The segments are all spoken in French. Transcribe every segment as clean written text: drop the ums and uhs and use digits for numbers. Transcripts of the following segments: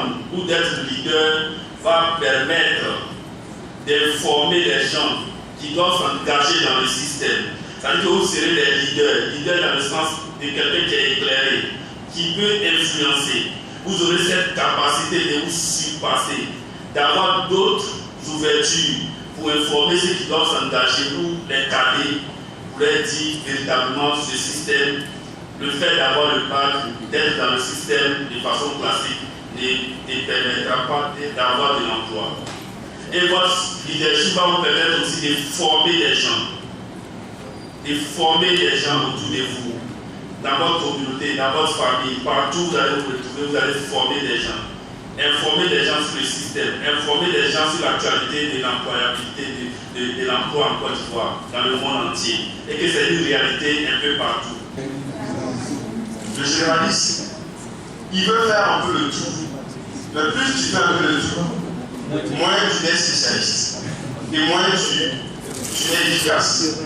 d'apprendre ou d'être leader va permettre d'informer les gens qui doivent s'engager dans le système. C'est-à-dire que vous serez des leaders dans le sens de quelqu'un qui est éclairé, qui peut influencer. Vous aurez cette capacité de vous surpasser, d'avoir d'autres ouvertures pour informer ceux qui doivent s'engager, pour les cadrer, pour leur dire véritablement ce système, le fait d'avoir le bac, d'être dans le système de façon classique, ne permettra pas d'avoir de l'emploi. Et votre leadership va vous permettre aussi de former des gens. De former des gens autour de vous, dans votre communauté, dans votre famille, partout où vous allez vous retrouver, vous allez former des gens. Informer des gens sur le système, informer des gens sur l'actualité de l'employabilité, de l'emploi en Côte d'Ivoire, dans le monde entier. Et que c'est une réalité un peu partout. Le généraliste, il veut faire un peu le tout. Mais plus tu fais un peu le tout, moins tu es spécialiste. Et moins tu es efficace.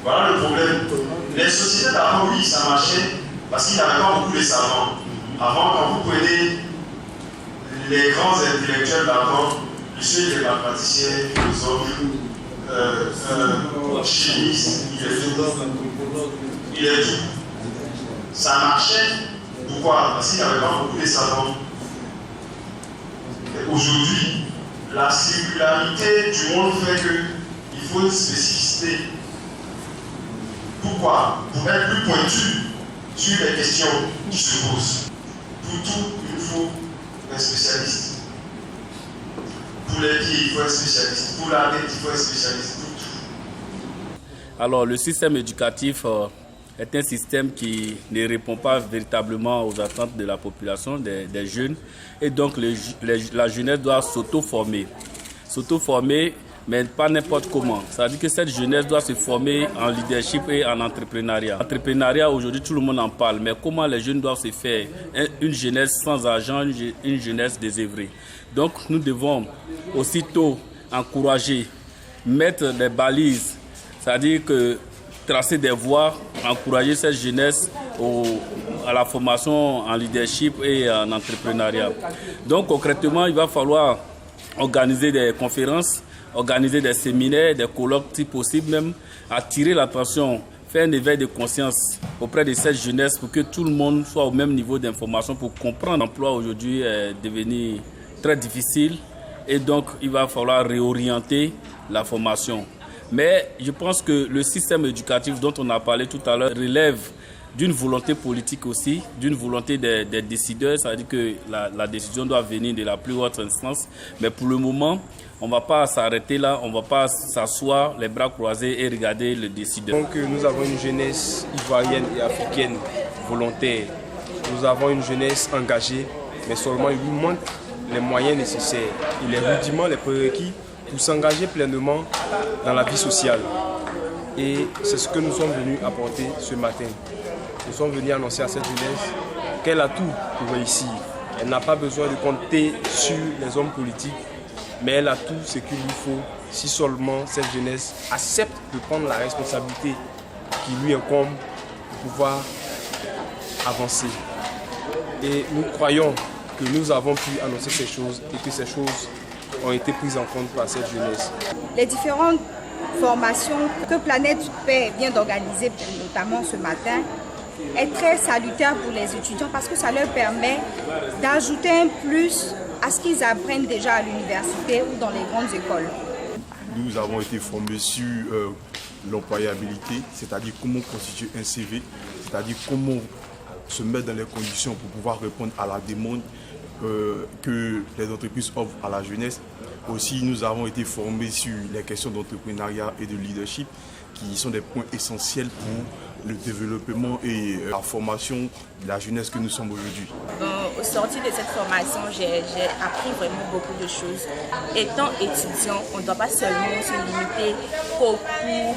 Voilà le problème. Les sociétés d'avant, oui, ça marchait parce qu'il y avait pas beaucoup de savants. Avant, quand vous prenez les grands intellectuels d'avant, monsieur les mathématiciens, philosophes, chimistes, il est tout. Ça marchait. Pourquoi? Parce qu'il n'y avait pas beaucoup de savants. Aujourd'hui, la singularité du monde fait qu'il faut une spécificité. Pourquoi? Pour être plus pointu sur les questions qui se posent. Pour tout, il faut un spécialiste. Pour les pieds, il faut un spécialiste. Pour la tête, il faut un spécialiste. Pour tout. Alors, le système éducatif est un système qui ne répond pas véritablement aux attentes de la population, des jeunes. Et donc, la jeunesse doit s'auto-former. S'auto-former, mais pas n'importe comment. Ça veut dire que cette jeunesse doit se former en leadership et en entrepreneuriat. L'entrepreneuriat, aujourd'hui, tout le monde en parle, mais comment les jeunes doivent se faire? Une jeunesse sans argent, une jeunesse désœuvrée. Donc, nous devons aussitôt encourager, mettre des balises, c'est-à-dire que tracer des voies, encourager cette jeunesse à la formation en leadership et en entrepreneuriat. Donc, concrètement, il va falloir organiser des conférences, organiser des séminaires, des colloques si possible même, attirer l'attention, faire un éveil de conscience auprès de cette jeunesse pour que tout le monde soit au même niveau d'information pour comprendre l'emploi aujourd'hui est devenu très difficile et donc il va falloir réorienter la formation. Mais je pense que le système éducatif dont on a parlé tout à l'heure relève d'une volonté politique aussi, d'une volonté des décideurs, c'est-à-dire que la décision doit venir de la plus haute instance. Mais pour le moment, on ne va pas s'arrêter là, on ne va pas s'asseoir les bras croisés et regarder le décideur. Donc nous avons une jeunesse ivoirienne et africaine volontaire. Nous avons une jeunesse engagée, mais seulement il lui manque les moyens nécessaires et les rudiments, les prérequis pour s'engager pleinement dans la vie sociale. Et c'est ce que nous sommes venus apporter ce matin. Nous sommes venus annoncer à cette jeunesse qu'elle a tout pour réussir. Elle n'a pas besoin de compter sur les hommes politiques, mais elle a tout ce qu'il lui faut si seulement cette jeunesse accepte de prendre la responsabilité qui lui incombe pour pouvoir avancer. Et nous croyons que nous avons pu annoncer ces choses et que ces choses ont été prises en compte par cette jeunesse. Les différentes formations que Planète Paix vient d'organiser, notamment ce matin, est très salutaire pour les étudiants parce que ça leur permet d'ajouter un plus à ce qu'ils apprennent déjà à l'université ou dans les grandes écoles. Nous avons été formés sur l'employabilité, c'est-à-dire comment constituer un CV, c'est-à-dire comment se mettre dans les conditions pour pouvoir répondre à la demande que les entreprises offrent à la jeunesse. Aussi, nous avons été formés sur les questions d'entrepreneuriat et de leadership qui sont des points essentiels pour le développement et la formation de la jeunesse que nous sommes aujourd'hui. Au sorti de cette formation, j'ai appris vraiment beaucoup de choses. Étant étudiant, on ne doit pas seulement se limiter qu'aux cours,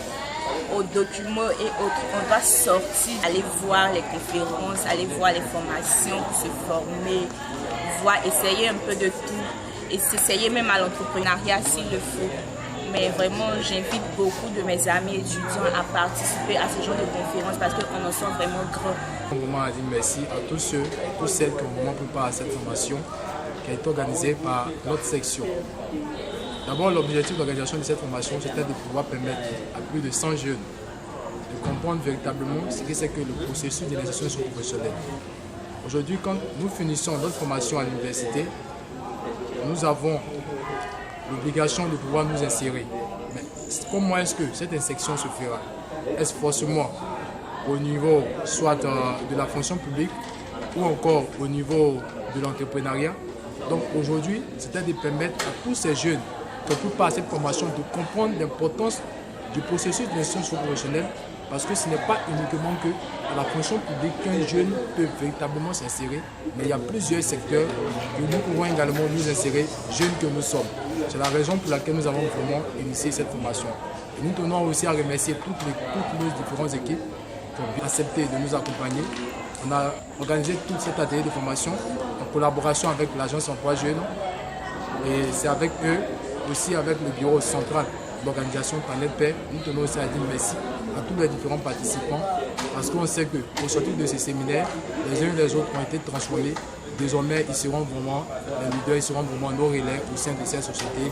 aux documents et autres. On doit sortir, aller voir les conférences, aller voir les formations pour se former, essayer un peu de tout et s'essayer même à l'entrepreneuriat s'il le faut. mais vraiment j'invite beaucoup de mes amis étudiants à participer à ce genre de conférences parce qu'on en sent vraiment grand. Vraiment à dire merci à tous ceux, toutes celles qui ont vraiment préparé cette formation qui a été organisée par notre section. D'abord, l'objectif d'organisation de cette formation, c'était de pouvoir permettre à plus de 100 jeunes de comprendre véritablement ce que c'est que le processus de l'insertion professionnelle. Aujourd'hui, quand nous finissons notre formation à l'université, nous avons l'obligation de pouvoir nous insérer. Mais comment est-ce que cette insertion se fera? Est-ce forcément au niveau soit de la fonction publique ou encore au niveau de l'entrepreneuriat? Donc aujourd'hui, c'était de permettre à tous ces jeunes qui ont pu passer cette formation de comprendre l'importance du processus de l'insertion professionnelle, parce que ce n'est pas uniquement que dans la fonction publique qu'un jeune peut véritablement s'insérer, mais il y a plusieurs secteurs que nous pouvons également nous insérer, jeunes que nous sommes. C'est la raison pour laquelle nous avons vraiment initié cette formation. Et nous tenons aussi à remercier toutes nos différentes équipes qui ont accepté de nous accompagner. On a organisé tout cet atelier de formation en collaboration avec l'agence Emploi Jeunes, et c'est avec eux, aussi avec le bureau central d'organisation Planète Paix. Nous tenons aussi à dire merci à tous les différents participants, parce qu'on sait qu'au sortir de ces séminaires, les uns et les autres ont été transformés. Désormais, ils seront vraiment les leaders, ils seront vraiment nos relais au sein de cette société